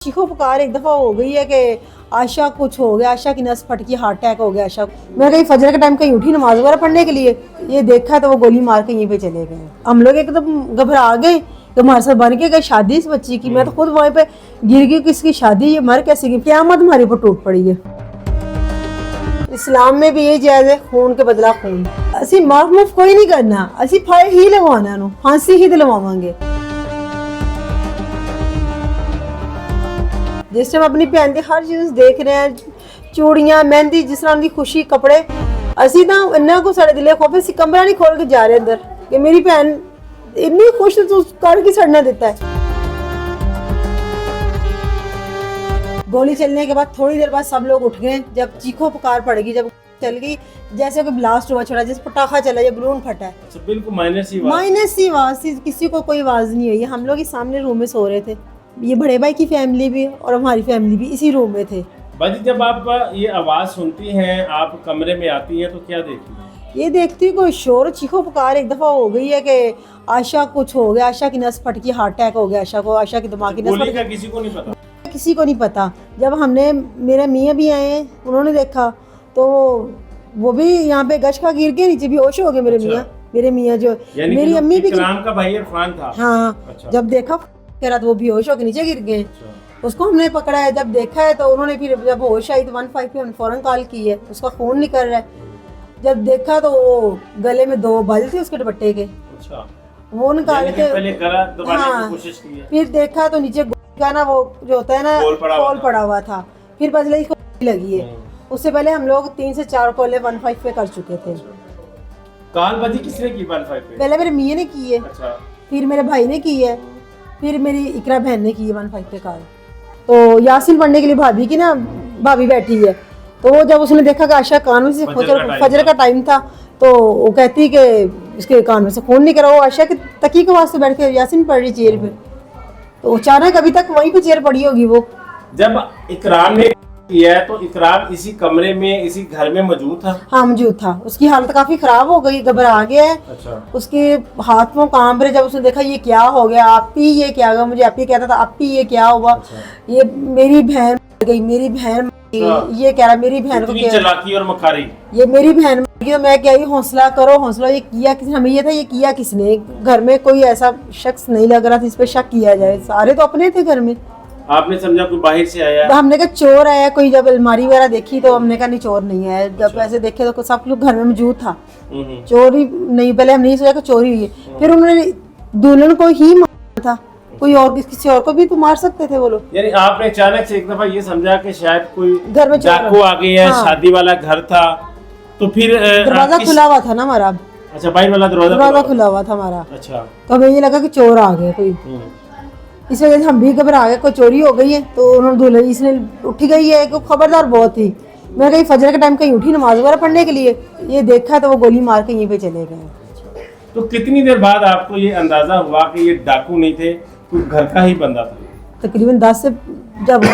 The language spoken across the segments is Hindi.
चीखो पुकार एक दफ़ा हो गई है कि आशा कुछ हो गया, आशा की नस फट गई, हार्ट अटैक हो गया आशा। मैं कहीं फजर के टाइम कहीं उठी नमाज वगैरह पढ़ने के लिए, ये देखा तो वो गोली मार के यहीं पे चले गए। हम लोग एकदम घबरा गए कि हमारे साथ बन के गए शादी इस बच्ची की। मैं तो खुद वहीं पे गिर गई, किसकी शादी, ये मर कैसे गई, क़यामत हमारे ऊपर टूट पड़ी है। इस्लाम में भी ये जायज़ है, खून के बदला खून। असी माफ मुफ कोई नहीं करना, असी फायर ही लगवाना नो, फांसी ही दिलवावांगे। जिस टाइम अपनी भैन की हर चीज़ देख रहे हैं, चूड़ियां, मेहंदी, जिस तरह उनकी खुशी, कपड़े, असी ना इन्ना को साढ़े दिले खौफ असी कमरा नहीं खोल के जा रहे अंदर कि मेरी भैन इतनी खुश तो कर की सड़ना देता है। गोली चलने के बाद थोड़ी देर बाद सब लोग उठ गए, जब चीखो पुकार पड़ेगी, जब चल गई, जैसे कोई ब्लास्ट हुआ छोड़ा, जैसे पटाखा चला या बलून फटा है। बिल्कुल माइनस सी आवाज थी, किसी को कोई आवाज नहीं हुई। हम लोग इस सामने रूम में सो रहे थे, ये बड़े भाई की फैमिली भी और हमारी फैमिली भी इसी रूम में थे। बाजी, जब आप ये आवाज सुनती हैं, आप कमरे में आती हैं तो क्या देखती हैं? ये देखती हूँ कोई शोर चीखो पुकार एक दफ़ा हो गई है कि आशा कुछ हो गया, आशा की नस फट गई, हार्ट अटैक हो गया आशा को, आशा की दिमाग की नस गोली का किसी को नहीं पता? किसी को नहीं पता। जब हमने, मेरे मियाँ भी आए, उन्होंने देखा तो वो भी यहाँ पे गश का गिर के नीचे बेहोश हो गए मेरे मियाँ। मेरे मियाँ जो, मेरी अम्मी भी इकराम का भाई इरफान था। हाँ, अच्छा। जब देखा कह रहा तो वो बेहोश होकर नीचे गिर गए। उसको हमने पकड़ा है, जब देखा है तो उन्होंने फिर जब होश आई तो 15 पे फौरन कॉल की है, उसका खून निकल रहा है। जब देखा तो वो गले में 2 बल थे उसके दुपट्टे के। अच्छा। वो निकाल के पहले गला दबाने की कोशिश की है। फिर देखा तो नीचे का ना वो जो होता है ना कॉल पड़ा हुआ था, फिर बदले लगी है। उससे पहले हम लोग 3 से 4 कॉलें 15 पे कर चुके थे। कालबाजी किसने की 15 पे? पहले मेरे मियाँ ने की है। अच्छा। फिर मेरे भाई ने की है, फिर मेरी इकरा बहन ने की है 15 पे कॉल। तो यासीन पढ़ने के लिए भाभी की ना, भाभी बैठी है, तो वो जब उसने देखा कि आशा कान में से फजर का टाइम था, तो वो कहती कि इसके कान में से खून निकल रहा। वो आशा के तकी के वास्ते बैठ के यासीन पढ़ रही चेयर पे, तो अचानक अभी तक वहीं पे चेयर पड़ी होगी। वो जब इकराम ने किया है तो इकराम इसी कमरे में, इसी घर में मौजूद था? हाँ, मौजूद था। उसकी हालत काफी खराब हो गई, घबरा गया है। अच्छा। उसके हाथ में कांप रहे। जब उसने देखा ये क्या हो गया, आप ही ये क्या हुआ, मुझे आप ही कहता था आप ही ये क्या हुआ। अच्छा। ये मेरी बहन मर गई, मेरी बहन मर गई। अच्छा। ये कह रहा मेरी बहन को क्या चालाकी और मखारी, ये मेरी बहन मर गई। तो मैं क्या, हौसला करो, हौसला, ये किया किसने, हमें ये था ये किया किसने। घर में कोई ऐसा शख्स नहीं लग रहा था इस पे शक किया जाए, सारे तो अपने थे घर में। आपने समझा कोई बाहर से आया? तो हमने कहा चोर आया कोई। जब अलमारी वगैरह देखी तो हमने कहा नहीं चोर नहीं आया। जब ऐसे देखे तो सब लोग घर में मौजूद था, चोरी नहीं। पहले हम नहीं सोचा कि चोरी हुई है। फिर उन्होंने दुल्हन को ही मारा था, कोई और किसी और को भी तो मार सकते थे वो लोग। यानी आपने अचानक से एक दफा ये समझा कि शायद कोई घर में डाकू आ गई है। हाँ। शादी वाला घर था, तो फिर दरवाजा खुला हुआ था ना हमारा। अच्छा, बाहर वाला दरवाजा खुला हुआ था हमारा। अच्छा। तो हमें ये लगा कि चोर आ गए कोई, इस वजह से हम भी घबरा गए, कोई चोरी हो गई है। तो उन्होंने दुल्हन इसने उठी गई है, कि खबरदार बहुत थी। मैं कहीं फजर के टाइम कहीं उठी नमाज वगैरह पढ़ने के लिए, ये देखा तो वो गोली मार के यहीं पे चले गए। तो कितनी देर बाद आपको ये अंदाजा हुआ कि ये डाकू नहीं थे, कोई घर का ही बंदा था? तकरीबन 10 से, जब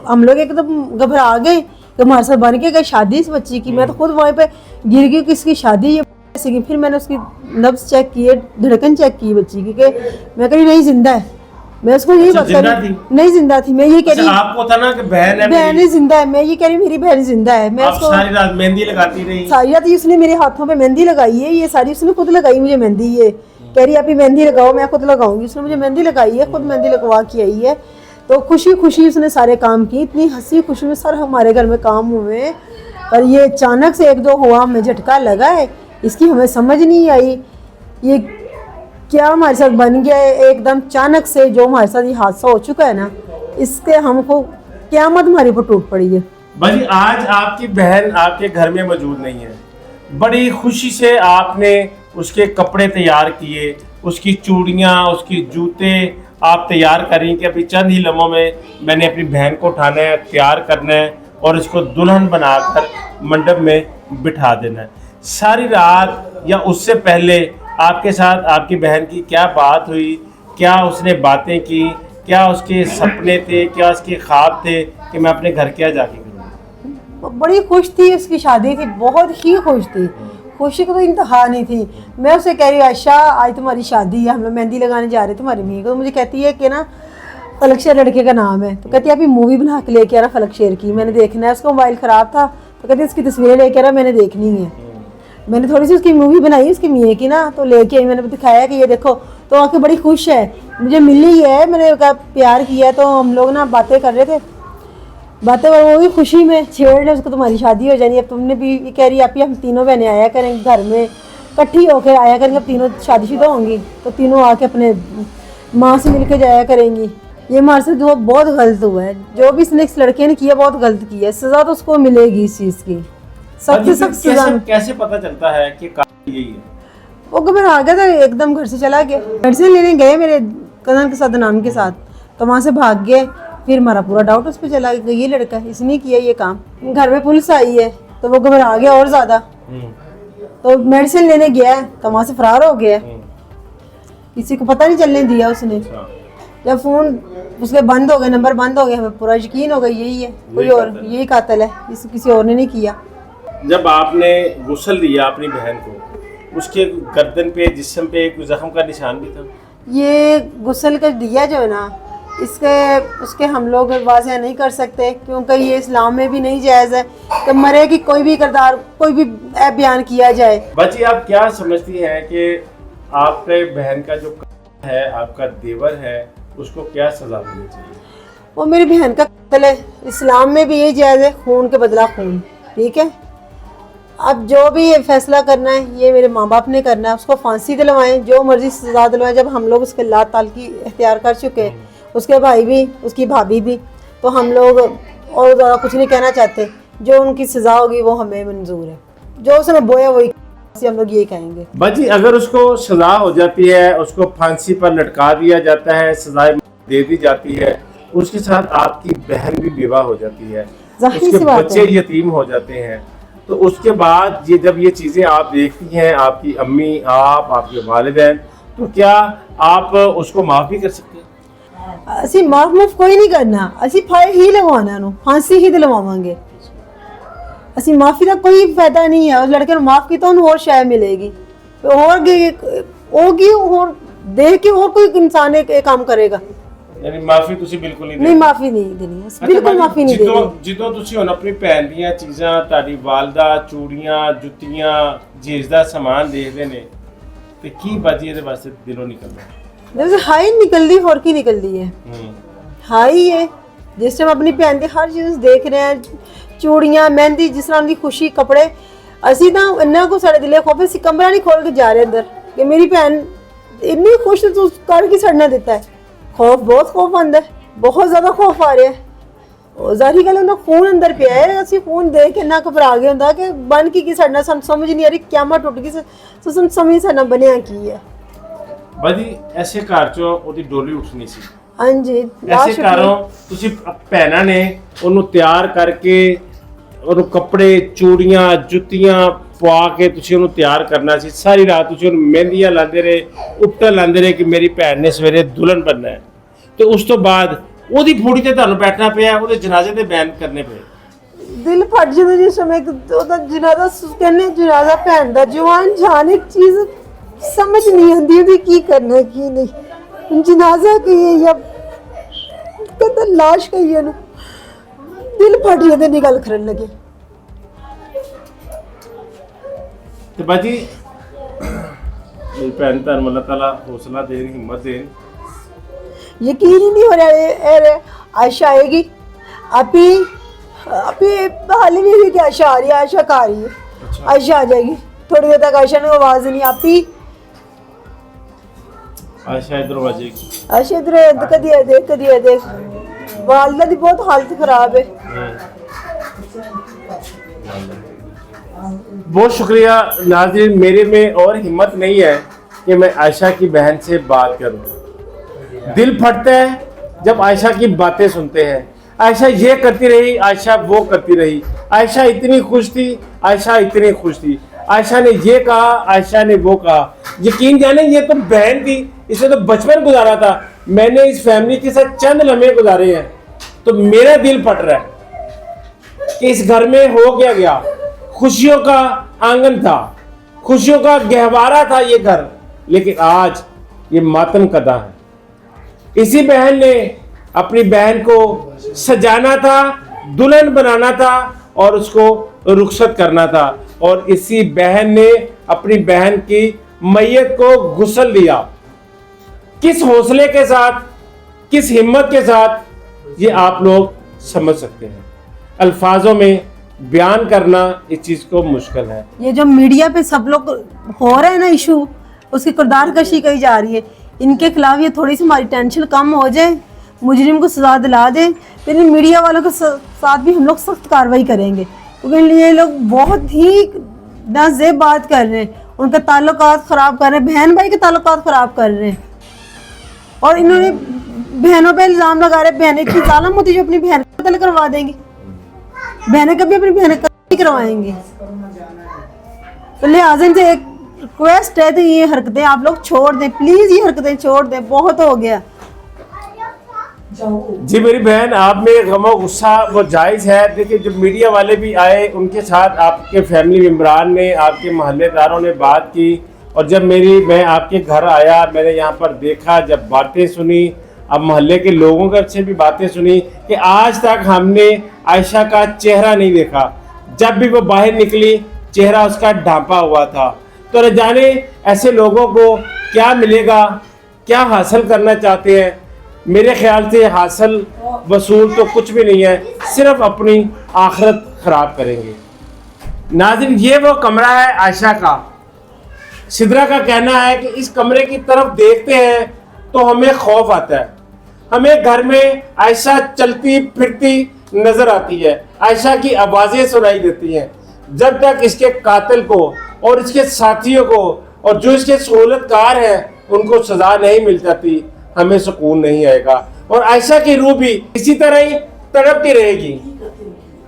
हम लोग एकदम घबरा गए कि हमारे साथ बन के गए शादी इस बच्ची की। मैं तो खुद वहीं पे गिर गई, किसकी शादी ये। फिर मैंने उसकी नब्ज चेक किए, धड़कन चेक की बच्ची की, मैं कह रही नहीं जिंदा है। मैं उसको यही बता रही नहीं जिंदा थी। मैं ये कह रही आपको था ना कि बहन ही जिंदा है। मैं ये कह रही मेरी बहन जिंदा है। मैं उसको सारी रात मेहंदी लगाती रही। सारी रात उसने मेरे हाथों पे मेहंदी लगाई है, ये सारी उसने खुद लगाई मुझे मेहंदी। ये कह रही आप ही मेहंदी लगाओ, मैं खुद लगाऊंगी। उसने मुझे मेहंदी लगाई है, खुद मेहंदी लगवा के आई है। तो खुशी खुशी उसने सारे काम किए, इतनी हंसी खुशी में सर हमारे घर में काम हुए। पर ये अचानक से 1-2 हुआ, हमें झटका लगा है, इसकी हमें समझ नहीं आई ये क्या हमारे साथ बन गया है। एकदम अचानक से जो हमारे साथ ये हादसा हो चुका है ना, इसके हमको क़यामत हमारे ऊपर टूट पड़ी है। भाई, आज आपकी बहन आपके घर में मौजूद नहीं है, बड़ी खुशी से आपने उसके कपड़े तैयार किए, उसकी चूड़ियाँ, उसकी जूते आप तैयार करें कि अभी चंद ही लम्हों में मैंने अपनी बहन को उठाना है, तैयार करना है और इसको दुल्हन बनाकर मंडप में बिठा देना है। सारी रात या उससे पहले आपके साथ आपकी बहन की क्या बात हुई, क्या उसने बातें की, क्या उसके सपने थे, क्या उसके ख्वाब थे कि मैं अपने घर क्या जाके करूँ? बड़ी खुश थी, उसकी शादी थी, बहुत ही खुश थी। खुशी को तो इंतहा नहीं थी। मैं उसे कह रही आयशा आज तुम्हारी शादी है, हम लोग मेहंदी लगाने जा रहे थे तुम्हारी मम्मी को। तो मुझे कहती है कि ना फलक शेर लड़के का नाम है। तो कहती है अभी मूवी बना के लेके आ रहा फलक शेर की, मैंने देखना है। उसका मोबाइल ख़राब था तो कहती है इसकी तस्वीरें लेके आ रहा, मैंने देखनी है। मैंने थोड़ी सी उसकी मूवी बनाई उसके मियाँ की ना, तो लेके आई, मैंने दिखाया कि ये देखो, तो आके बड़ी खुश है, मुझे मिली है, मैंने कहा प्यार किया। तो हम लोग ना बातें कर रहे थे, बातें वो भी खुशी में छेड़ रहे उसको, तुम्हारी शादी हो जानी अब तुमने भी, ये कह रही आप ही हम तीनों बहनें आया करेंगे घर में, इकट्ठी होकर आया करेंगे, अब तीनों शादीशुदा होंगी तो तीनों आके अपने माँ से मिल के जाया करेंगी। ये हमारे से जो बहुत गलत हुआ है, जो भी इसने इस लड़के ने किया बहुत गलत किया है, सज़ा तो उसको मिलेगी इस चीज़ की, सख्त से सख्त सज़ा। कैसे पता चलता है कि कातिल यही है? वो घबरा गया था, एकदम घर से चला गया। मेडिसिन लेने गए मेरे कज़न के साथ, नाम के साथ, तो वहाँ से भाग गए। फिर हमारा पूरा डाउट उस पर चला गया, ये लड़का है, इसने किया ये काम। घर में पुलिस आई है तो वो घबरा गया और ज़्यादा, तो मेडिसिन लेने गया तो वहाँ से फरार हो गया, किसी को पता नहीं चलने दिया उसने। जब फ़ोन उसके बंद हो गए, नंबर बंद हो गया, हमें पूरा यकीन हो गया यही है, कोई और यही कातिल है, किसी और ने नहीं किया। जब आपने गुस्ल दिया अपनी बहन को, उसके गर्दन पे, जिस्म पे कोई जख्म का निशान भी था? ये गुस्ल का दिया जो है ना, उसके हम लोग वाज़ह नहीं कर सकते, क्योंकि ये इस्लाम में भी नहीं जायज़ है कि मरे कि कोई भी किरदार, कोई भी ऐप बयान किया जाए। बच्ची, आप क्या समझती हैं कि आपके बहन का जो है, आपका देवर है, उसको क्या सज़ा मिलनी चाहिए? वो मेरी बहन का कत्ल है, इस्लाम में भी यही जायज़ है, खून के बदला खून, ठीक है। अब जो भी ये फैसला करना है ये मेरे माँ बाप ने करना है, उसको फांसी दिलवाएं, जो मर्जी सज़ा दिलवाएं। जब हम लोग उसके लात ताल की इख्तियार कर चुके हैं, उसके भाई भी, उसकी भाभी भी, तो हम लोग और ज़्यादा कुछ नहीं कहना चाहते। जो उनकी सज़ा होगी वो हमें मंजूर है, जो उसने बोया वही हम लोग ये कहेंगे। बाजी, अगर उसको सजा हो जाती है, उसको फांसी पर लटका दिया जाता है, सजाएं दे दी जाती है, उसके साथ आपकी बहन भी विवाह हो जाती है, उसके बच्चे यतीम हो जाते हैं, तो उसके बाद ये जब ये चीज़ें आप देखती हैं, आपकी अम्मी, आपके वालिदैन, तो क्या आप उसको माफ़ भी कर सकते हैं? ਅਸੀਂ ਮਾਫ ਕੋਈ ਨਹੀਂ ਕਰਨਾ, ਅਸੀਂ ਫਾਇ ਹੀ ਲਗਵਾਉਣਾ ਨੂੰ, ਫਾਂਸੀ ਹੀ ਦਿਲਵਾਵਾਂਗੇ। ਅਸੀਂ ਮਾਫੀ ਦਾ ਕੋਈ ਫਾਇਦਾ ਨਹੀਂ ਹੈ। ਉਸ ਲੜਕੇ ਨੂੰ ਮਾਫ ਕੀਤਾ, ਉਹਨੂੰ ਹੋਰ ਸ਼ੈ ਮਿਲੇਗੀ, ਹੋਰ ਹੋਗੀ, ਹੋਰ ਦੇਖ ਕੇ ਹੋਰ ਕੋਈ ਇਨਸਾਨ ਇਹ ਕੰਮ ਕਰੇਗਾ। ਯਾਨੀ ਮਾਫੀ ਤੁਸੀਂ ਬਿਲਕੁਲ ਨਹੀਂ ਨਹੀਂ, ਮਾਫੀ ਨਹੀਂ ਦੇਣੀ, ਬਿਲਕੁਲ ਮਾਫੀ ਨਹੀਂ ਦੇਣੀ। ਜਦੋਂ ਤੁਸੀਂ ਹੁਣ ਆਪਣੀ ਭੈਣ ਦੀਆਂ ਚੀਜ਼ਾਂ, ਤੁਹਾਡੀ ਵਾਲਦਾ, ਚੂੜੀਆਂ, ਜੁੱਤੀਆਂ, ਜੇਜ਼ ਦਾ ਸਮਾਨ ਦੇਖਦੇ ਨੇ, ਤੇ ਕੀ ਬਾਜੀ ਇਹਦੇ ਵਾਸਤੇ ਦਿਲੋਂ ਨਿਕਲਦਾ? जैसे हाई निकलती और की निकलती है, हाई है जिस टाइम अपनी भैन की हर चीज़ देख रहे हैं, चूड़ियाँ, मेहंदी, जिस तरह उनकी खुशी, कपड़े, असी ना इन्ना को साढ़े दिले खौफ, असी कमरा नहीं खोल के जा रहे अंदर कि मेरी भैन इन्नी खुश तो करके सड़ना देता है। खौफ, बहुत खौफ आंदा है, बहुत ज़्यादा खौफ आ रहा है। जारी गल उन्हें खून अंदर पे है, असी खून देख के ना घबरा गया होंगे कि बन की सड़ना, समझ नहीं आ रही, क्यामत टुट गई, समझ साडा बनया की है। ਬਾਜੀ, ਐਸੇ ਘਰ ਚੋਂ ਉਹਦੀ ਡੋਲੀ ਉੱਠਣੀ ਸੀ। ਹਾਂਜੀ, ਐਸੇ ਘਰੋਂ ਤੁਸੀਂ ਭੈਣਾਂ ਨੇ ਉਹਨੂੰ ਤਿਆਰ ਕਰਕੇ, ਉਹਨੂੰ ਕੱਪੜੇ, ਚੂੜੀਆਂ, ਜੁੱਤੀਆਂ ਪਵਾ ਕੇ ਤੁਸੀਂ ਉਹਨੂੰ ਤਿਆਰ ਕਰਨਾ ਸੀ। ਸਾਰੀ ਰਾਤ ਤੁਸੀਂ ਉਹਨੂੰ ਮਹਿੰਦੀਆਂ ਲਾਉਂਦੇ ਰਹੇ, ਉੱਟਣ ਲਾਉਂਦੇ ਰਹੇ ਕਿ ਮੇਰੀ ਭੈਣ ਨੇ ਸਵੇਰੇ ਦੁਲਹਨ ਬਣਨਾ ਹੈ, ਤੇ ਉਸ ਤੋਂ ਬਾਅਦ ਉਹਦੀ ਫੂੜੀ ਤੇ ਤੁਹਾਨੂੰ ਬੈਠਣਾ ਪਿਆ, ਉਹਦੇ ਜਨਾਜ਼ੇ ਦੇ ਬਿਆਨ ਕਰਨੇ ਪਏ। ਦਿਲ ਫਟ ਜਾਂਦਾ ਜਿਸ ਸਮੇਂ ਉਹਦਾ ਜਨਾਜ਼ਾ, ਕਹਿੰਦੇ ਜਨਾਜ਼ਾ ਭੈਣ ਦਾ, ਜਵਾਨ ਜਾਨ, एक चीज़ समझ नहीं आती है की करना है की नहीं। जनाजा कही है या कहता लाश कही है, दिल फट जाते नहीं गल करन लगे। ਤੇ ਬਾਜੀ, ਮੇਰੀ ਭੈਣ ਤੁਹਾਨੂੰ ਅੱਲਾਹ ਤਾਲਾ ਹੌਸਲਾ ਦੇਣ, ਹਿੰਮਤ ਦੇਣ। यकीन ही नहीं हो रहा है आयशा आएगी, अभी हाल ही नहीं कि आयशा आ रही है, आयशा का आ रही है, आयशा आ जाएगी थोड़ी देर तक। आयशा ने आवाज़ नहीं, आपी आयशा इधर आ जाएगी, आयशा इधर कदी है देख, कदी है देख। वालदा दी बहुत हालत खराब है। बहुत शुक्रिया नाज़रीन, मेरे में और हिम्मत नहीं है कि मैं आयशा की बहन से बात करूं। दिल फटता है जब आयशा की बातें सुनते हैं। आयशा ये करती रही, आयशा वो करती रही, आयशा इतनी खुश थी, आयशा इतनी खुश थी, आयशा ने ये कहा, आयशा ने वो कहा। यकीन जाने, ये तो बहन थी, इसे तो बचपन गुजारा था, मैंने इस फैमिली के साथ चंद लम्हे गुजारे हैं, तो मेरा दिल फट रहा है कि इस घर में हो क्या गया। खुशियों का आंगन था, खुशियों का गहवारा था ये घर, लेकिन आज ये मातम कदा है। इसी बहन ने अपनी बहन को सजाना था, दुल्हन बनाना था और उसको रुखसत करना था। और इसी बहन ने अपनी बहन की मैयत को गुस्ल दिया। किस हौसले के साथ, किस हिम्मत के साथ, ये आप लोग समझ सकते हैं। अल्फाजों में बयान करना इस चीज को मुश्किल है। ये जो मीडिया पे सब लोग हो रहे हैं ना इशू, उसकी किरदार कशी कही जा रही है, इनके खिलाफ ये थोड़ी सी हमारी टेंशन कम हो जाए, मुजरिम को सजा दिला दे, फिर इन मीडिया वालों के साथ भी हम लोग सख्त कार्रवाई करेंगे, क्योंकि ये लोग बहुत ही नाज़ेब बात कर रहे हैं, उनके ताल्लुकात ख़राब कर रहे हैं, बहन भाई के ताल्लुकात ख़राब कर रहे हैं। और इन्होंने बहनों पे इल्ज़ाम लगा रहे, बहनें इतनी जालिम होती जो अपनी बहन का कत्ल करवा देंगी, बहनें कभी अपनी बहनें कत्ल करवाएंगी। तो लिहाजा इनसे एक रिक्वेस्ट है, तो ये हरकतें आप लोग छोड़ दें प्लीज़, ये हरकतें छोड़ दें, बहुत हो गया। जी मेरी बहन, आप में गम और गुस्सा वो जायज़ है। देखिए, जब मीडिया वाले भी आए, उनके साथ आपके फैमिली मेम्बरान ने, आपके मोहल्लेदारों ने बात की, और जब मैं आपके घर आया, मैंने यहाँ पर देखा, जब बातें सुनी, अब मोहल्ले के लोगों का से भी बातें सुनी कि आज तक हमने आयशा का चेहरा नहीं देखा, जब भी वो बाहर निकली चेहरा उसका ढांपा हुआ था। तो न जाने ऐसे लोगों को क्या मिलेगा, क्या हासिल करना चाहते हैं। मेरे ख्याल से हासिल वसूल तो कुछ भी नहीं है, सिर्फ अपनी आखिरत खराब करेंगे। नाज़रीन, ये वो कमरा है आयशा का। सिद्रा का कहना है कि इस कमरे की तरफ देखते हैं तो हमें खौफ आता है। हमें घर में आयशा चलती फिरती नजर आती है, आयशा की आवाजें सुनाई देती हैं। जब तक इसके कातिल को और इसके साथियों को और जो इसके सहूलतकार हैं उनको सजा नहीं मिल जाती, हमें सुकून नहीं आएगा। और आयशा की रूह भी इसी तरह ही तड़पती रहेगी।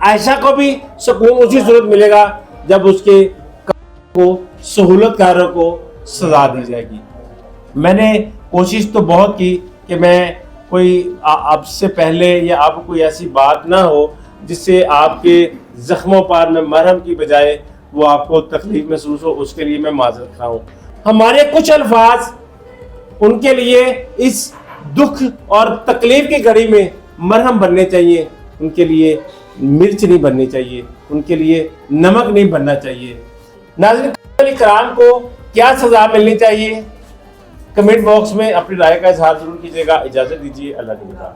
आयशा को भी सुकून उसी सूरत मिलेगा जब उसके को सहूलतकारों को सजा दी जाएगी। मैंने कोशिश तो बहुत की कि मैं कोई आपसे पहले या आप कोई ऐसी बात ना हो जिससे आपके जख्मों पर मैं मरहम की बजाय वो आपको तकलीफ महसूस हो, उसके लिए मैं माजरत खाऊं। हमारे कुछ अल्फाज उनके लिए इस दुख और तकलीफ की घड़ी में मरहम बनने चाहिए, उनके लिए मिर्च नहीं बननी चाहिए, उनके लिए नमक नहीं बनना चाहिए। नाज़रीन कराम को क्या सजा मिलनी चाहिए, कमेंट बॉक्स में अपनी राय का इजहार जरूर कीजिएगा। इजाजत दीजिए, अल्लाह के बाद।